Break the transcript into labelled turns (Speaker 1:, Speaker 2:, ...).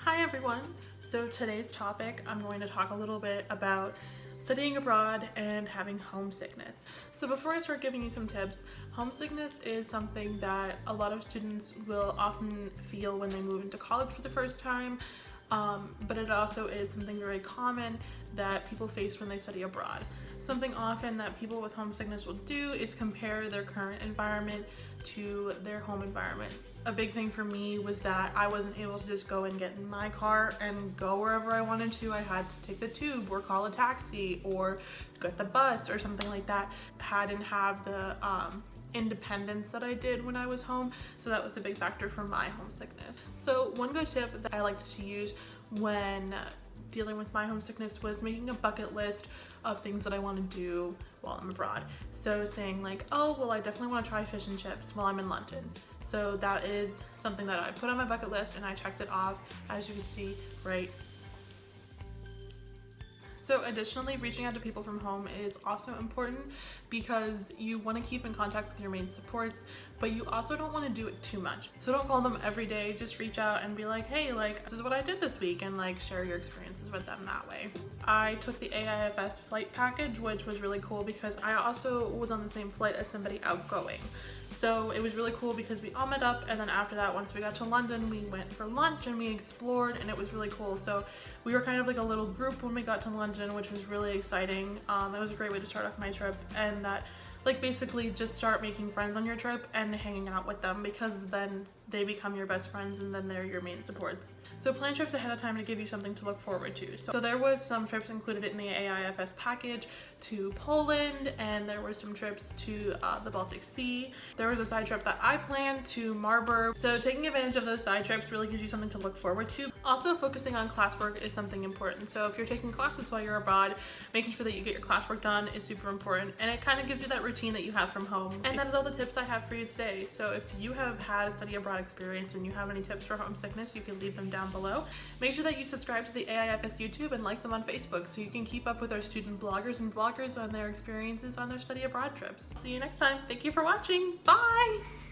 Speaker 1: Hi everyone! So today's topic, I'm going to talk a little bit about studying abroad and having homesickness. So before I start giving you some tips, homesickness is something that a lot of students will often feel when they move into college for the first time, but it also is something very common that people face when they study abroad. Something often that people with homesickness will do is compare their current environment to their home environment. A big thing for me was that I wasn't able to just go and get in my car and go wherever I wanted to. I had to take the tube or call a taxi or get the bus or something like that. I didn't have the independence that I did when I was home, so that was a big factor for my homesickness. So one good tip that I liked to use when dealing with my homesickness was making a bucket list of things that I want to do while I'm abroad. So saying like, oh, well, I definitely want to try fish and chips while I'm in London. So that is something that I put on my bucket list and I checked it off, as you can see right. So additionally, reaching out to people from home is also important because you want to keep in contact with your main supports, but you also don't want to do it too much. So don't call them every day, just reach out and be like, hey, like, this is what I did this week, and like share your experiences with them that way. I took the AIFS flight package, which was really cool because I also was on the same flight as somebody outgoing. So it was really cool because we all met up, and then after that, once we got to London, we went for lunch and we explored, and it was really cool. So we were kind of like a little group when we got to London, which was really exciting. It was a great way to start off my trip, and that like basically just start making friends on your trip and hanging out with them, because then they become your best friends and then they're your main supports. So plan trips ahead of time to give you something to look forward to. So there was some trips included in the AIFS package to Poland, and there were some trips to the Baltic Sea. There was a side trip that I planned to Marburg. So taking advantage of those side trips really gives you something to look forward to. Also, focusing on classwork is something important. So if you're taking classes while you're abroad, making sure that you get your classwork done is super important, and it kind of gives you that routine that you have from home. And that is all the tips I have for you today. So if you have had a study abroad experience and you have any tips for homesickness, you can leave them down below. Make sure that you subscribe to the AIFS YouTube and like them on Facebook so you can keep up with our student bloggers and vloggers on their experiences on their study abroad trips. See you next time. Thank you for watching. Bye!